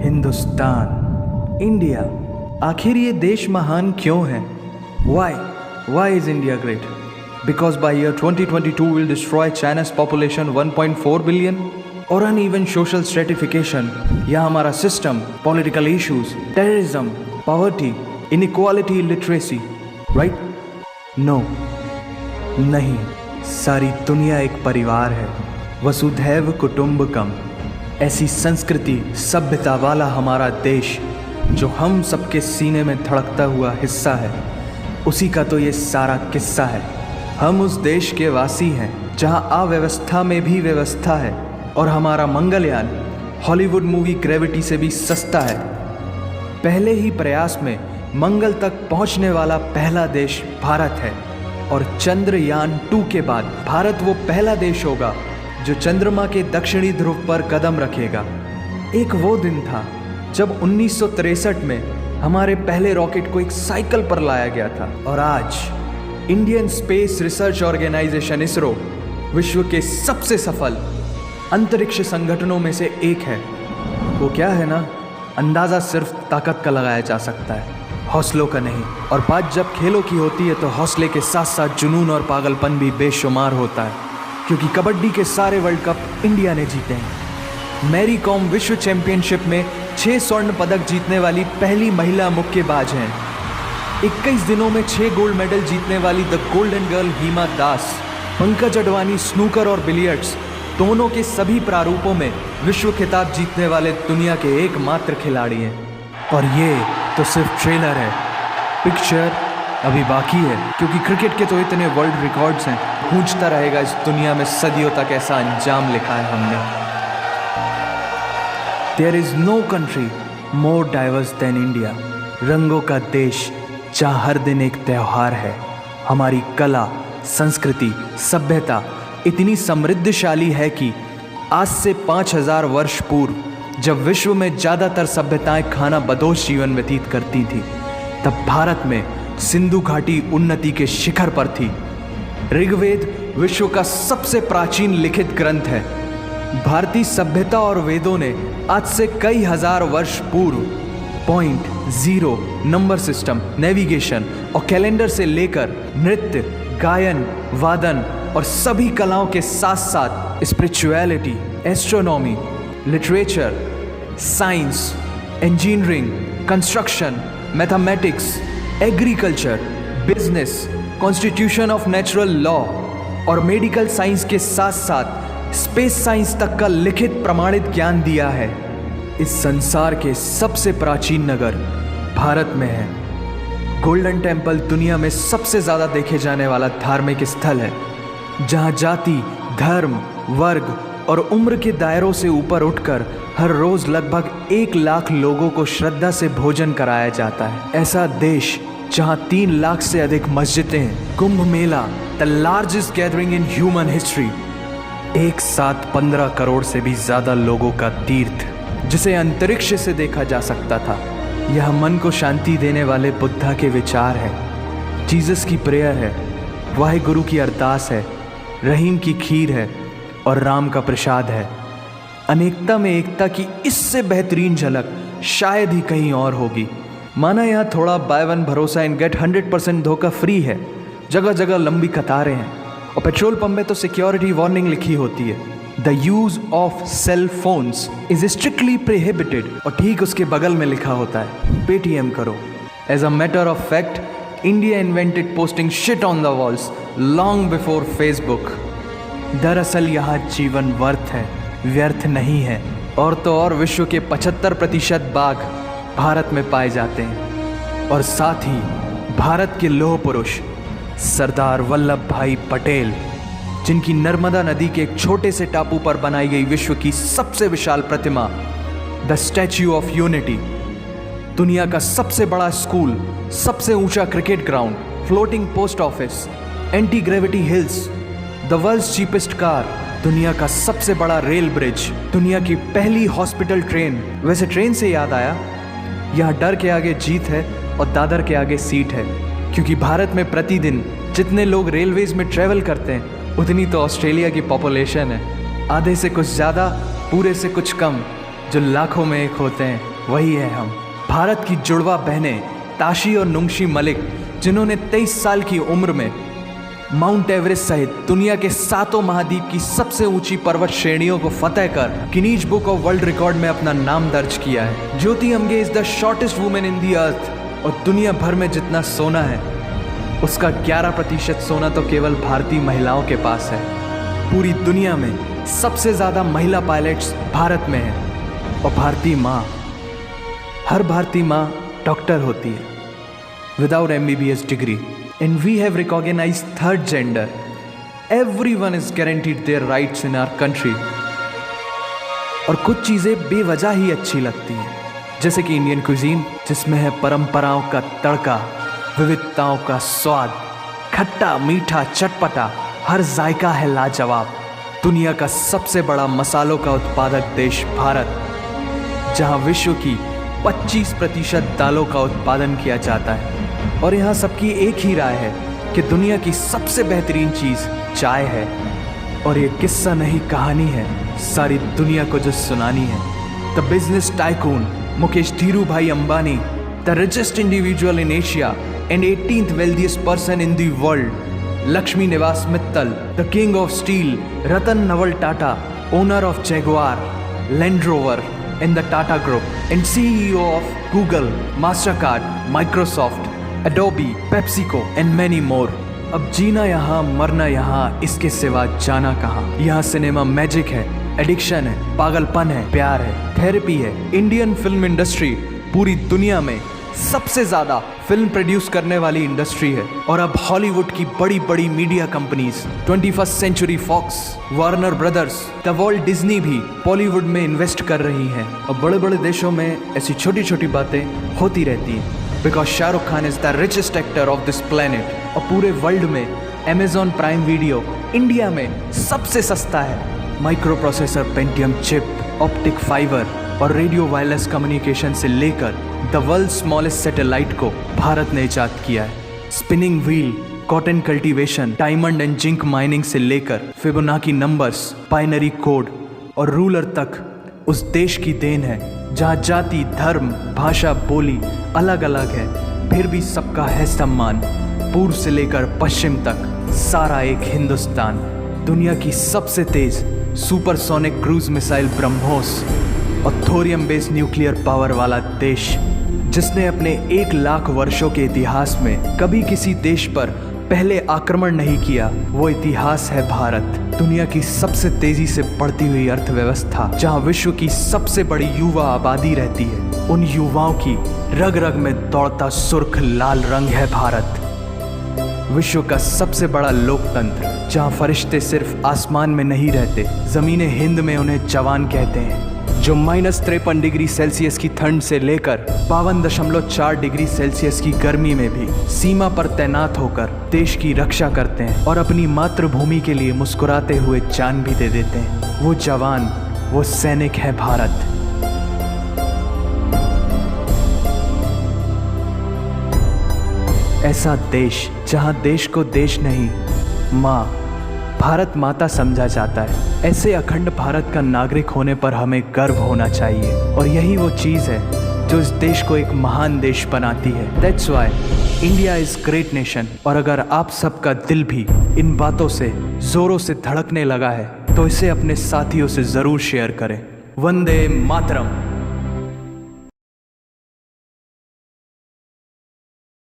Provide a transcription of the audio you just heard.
Hindustan, India, आखिर ये देश महान क्यों है? Why is India great? Because by year 2022 we'll destroy China's population 1.4 billion? और uneven social stratification या हमारा system, political issues, terrorism, poverty, inequality, illiteracy, right? No, नहीं, सारी दुनिया एक परिवार है, वसुधैव कुटुंबकम। ऐसी संस्कृति, सभ्यता वाला हमारा देश जो हम सबके सीने में धड़कता हुआ हिस्सा है, उसी का तो ये सारा किस्सा है। हम उस देश के वासी हैं जहां अव्यवस्था में भी व्यवस्था है, और हमारा मंगलयान हॉलीवुड मूवी ग्रेविटी से भी सस्ता है। पहले ही प्रयास में मंगल तक पहुंचने वाला पहला देश भारत है, और चंद्रयान 2 के बाद भारत वो पहला देश होगा जो चंद्रमा के दक्षिणी ध्रुव पर कदम रखेगा। एक वो दिन था जब 1963 में हमारे पहले रॉकेट को एक साइकिल पर लाया गया था, और आज Indian space research organisation ISRO विश्व के सबसे सफल अंतरिक्ष संगठनों में से एक है। वो क्या है ना, अंदाज़ा सिर्फ ताकत का लगाया जा सकता है, हौसलों का नहीं। और बात जब खेलों की होती है तो हौसले के साथ साथ जुनून और पागलपन भी बेशुमार होता है, क्योंकि कबड्डी के सारे वर्ल्ड कप इंडिया ने जीते हैं। मैरी कॉम विश्व चैंपियनशिप में 6 स्वर्ण पदक जीतने वाली पहली महिला मुक्केबाज हैं। 21 दिनों में 6 गोल्ड मेडल जीतने वाली the golden girl Hima Das. Pankaj Advani snooker और बिलियर्ड्स दोनों के सभी प्रारूपों में विश्व खिताब जीतने वाले दुनिया के एकमात्र खिलाड़ी हैं। और ये तो सिर्फ ट्रेलर है, पिक्चर अभी बाकी है, क्योंकि क्रिकेट के तो इतने वर्ल्ड रिकॉर्ड्स हैं, गूंजता रहेगा इस दुनिया में सदियों तक ऐसा अंजाम लिखा है हमने। There is no country more diverse than India. रंगों का देश जहाँ हर दिन एक त्यौहार है। हमारी कला, संस्कृति, सभ्यता इतनी समृद्धशाली है कि आज से 5000 वर्ष पूर्व जब विश्व में ज़्यादातर सभ्यताएं खाना बदोश जीवन व्यतीत करती थी, तब भारत में सिंधु घाटी उन्नति के शिखर पर थी। ऋग्वेद विश्व का सबसे प्राचीन लिखित ग्रंथ है। भारतीय सभ्यता और वेदों ने आज से कई हजार वर्ष पूर्व point, zero, number system, navigation और कैलेंडर से लेकर नृत्य, गायन, वादन और सभी कलाओं के साथ साथ spirituality, astronomy, literature, science, engineering, construction, mathematics, agriculture, business, constitution of natural law और मेडिकल साइंस के साथ साथ स्पेस साइंस तक का लिखित प्रमाणित ज्ञान दिया है। इस संसार के सबसे प्राचीन नगर भारत में है। गोल्डन टेम्पल दुनिया में सबसे ज़्यादा देखे जाने वाला धार्मिक स्थल है, जहाँ जाति, धर्म, वर्ग और उम्र के दायरों से ऊपर उठकर हर रोज़ लगभग 1 लाख लोगों को श्रद्धा से भोजन कराया जाता है। ऐसा देश जहाँ 3 लाख से अधिक मस्जिदें हैं। Kumbh Mela, the largest gathering in human history. एक साथ 15 करोड़ से भी ज़्यादा लोगों का तीर्थ, जिसे अंतरिक्ष से देखा जा सकता था। यह मन को शांति देने वाले बुद्धा के विचार है, जीसस की प्रेयर है, वाहेगुरु की अरदास है, रहीम की खीर है और राम का प्रसाद है। अनेकता में एकता की इससे बेहतरीन झलक शायद ही कहीं और होगी। माना यहाँ थोड़ा बाय वन भरोसा एंड गेट 100% धोखा फ्री है। जगह जगह लंबी कतारें हैं और पेट्रोल पंप में तो सिक्योरिटी वार्निंग लिखी होती है, the use of cell phones is strictly prohibited, और ठीक उसके बगल में लिखा होता है पेटीएम करो। As a matter of fact, India invented posting shit on the walls long before Facebook. दरअसल यहाँ जीवन वर्थ है, व्यर्थ नहीं है। और तो और विश्व के 75% बाघ भारत में पाए जाते हैं, और साथ ही भारत के लौह पुरुष सरदार वल्लभ भाई पटेल, जिनकी नर्मदा नदी के एक छोटे से टापू पर बनाई गई विश्व की सबसे विशाल प्रतिमा द स्टैच्यू ऑफ यूनिटी, दुनिया का सबसे बड़ा स्कूल, सबसे ऊंचा cricket ground, floating post office, anti gravity hills, the world's cheapest car, दुनिया का सबसे बड़ा रेल ब्रिज, दुनिया की पहली हॉस्पिटल ट्रेन। वैसे ट्रेन से याद आया, यहाँ डर के आगे जीत है और दादर के आगे सीट है, क्योंकि भारत में प्रतिदिन जितने लोग रेलवेज में ट्रैवल करते हैं उतनी तो ऑस्ट्रेलिया की पॉपुलेशन है। आधे से कुछ ज़्यादा, पूरे से कुछ कम, जो लाखों में एक होते हैं। वही है हम। भारत की जुड़वा बहनें ताशी और नुंगशी मलिक, जिन्होंने 23 साल की उम्र में माउंट एवरेस्ट सहित दुनिया के 7 महाद्वीप की सबसे ऊंची पर्वत श्रेणियों को फतेह कर Guinness book of world record में अपना नाम दर्ज किया है। Jyoti Amge is the shortest women in the earth. और दुनिया भर में जितना सोना है उसका 11% सोना तो केवल भारतीय महिलाओं के पास है। पूरी दुनिया में सबसे ज़्यादा महिला पायलट्स भारत में हैं। और भारतीय माँ, हर भारतीय माँ डॉक्टर होती है without MBBS degree. And we have recognized third gender. Everyone is guaranteed their rights in our country. और कुछ चीज़ें बेवजह ही अच्छी लगती हैं, जैसे कि इंडियन क्विजीन, जिसमें है परंपराओं का तड़का, विविधताओं का स्वाद, खट्टा मीठा चटपटा, हर जायका है लाजवाब। दुनिया का सबसे बड़ा मसालों का उत्पादक देश भारत, जहां विश्व की 25% दालों का उत्पादन किया जाता है। और यहाँ सबकी एक ही राय है कि दुनिया की सबसे बेहतरीन चीज़ चाय है। और ये किस्सा नहीं कहानी है, सारी दुनिया को जो सुनानी है। The business tycoon Mukesh Dhirubhai Ambani, the richest individual in Asia and 18th wealthiest person in the world, Lakshmi Nivas Mittal, the king of steel, Ratan Naval Tata, owner of Jaguar, Land Rover and the Tata Group, and CEO of Google, Mastercard, Microsoft, Adobe, PepsiCo and many more. अब जीना यहाँ मरना यहाँ, इसके सिवा जाना कहाँ। यहाँ cinema magic है, एडिक्शन है, पागलपन है, प्यार है, थेरेपी है। इंडियन फिल्म इंडस्ट्री पूरी दुनिया में सबसे ज़्यादा फिल्म प्रोड्यूस करने वाली इंडस्ट्री है। और अब हॉलीवुड की बड़ी बड़ी media companies, 21st century Fox, Warner Brothers, the world Disney भी बॉलीवुड में इन्वेस्ट कर रही हैं। और बड़े बड़े देशों में ऐसी छोटी छोटी बातें होती रहती हैं। Because Shahrukh Khan is the richest actor of this planet. और पूरे वर्ल्ड में अमेजॉन प्राइम वीडियो इंडिया में सबसे सस्ता है। Micro processor, Pentium chip, optic fibre और रेडियो वायरलेस कम्युनिकेशन से लेकर द वर्ल्ड स्मॉलेस्ट सैटेलाइट को भारत ने इजाद किया है। Spinning wheel, cotton cultivation, diamond and zinc mining से लेकर फिबोनाची नंबर्स, बाइनरी कोड और रूलर तक उस देश की देन है, जहाँ जाति, धर्म, भाषा, बोली अलग अलग है, फिर भी सबका है सम्मान। पूर्व से लेकर पश्चिम तक सारा एक हिंदुस्तान। दुनिया की सबसे तेज सुपरसोनिक क्रूज मिसाइल ब्रह्मोस और थोरियम बेस्ड न्यूक्लियर पावर वाला देश, जिसने अपने 1 लाख वर्षों के इतिहास में कभी किसी देश पर पहले आक्रमण नहीं किया, वो इतिहास है भारत। दुनिया की सबसे तेजी से बढ़ती हुई अर्थव्यवस्था, जहां विश्व की सबसे बड़ी युवा आबादी रहती है, उन युवाओं की रग रग में दौड़ता सुर्ख लाल रंग है भारत। विश्व का सबसे बड़ा लोकतंत्र, जहां फरिश्ते सिर्फ आसमान में नहीं रहते, जमीने हिंद में उन्हें जवान कहते हैं, जो -53 डिग्री सेल्सियस की ठंड से लेकर 52.4 डिग्री सेल्सियस की गर्मी में भी सीमा पर तैनात होकर देश की रक्षा करते हैं और अपनी मातृभूमि के लिए मुस्कुराते हुए जान भी दे देते हैं। वो जवान, वो सैनिक है भारत। ऐसा देश जहां देश को देश नहीं, माँ, भारत माता समझा जाता है। ऐसे अखंड भारत का नागरिक होने पर हमें गर्व होना चाहिए। और यही वो चीज़ है जो इस देश को एक महान देश बनाती है। That's why India is great nation. और अगर आप सबका दिल भी इन बातों से ज़ोरों से धड़कने लगा है, तो इसे अपने साथियों से ज़रूर शेयर करें। वंदे मातरम।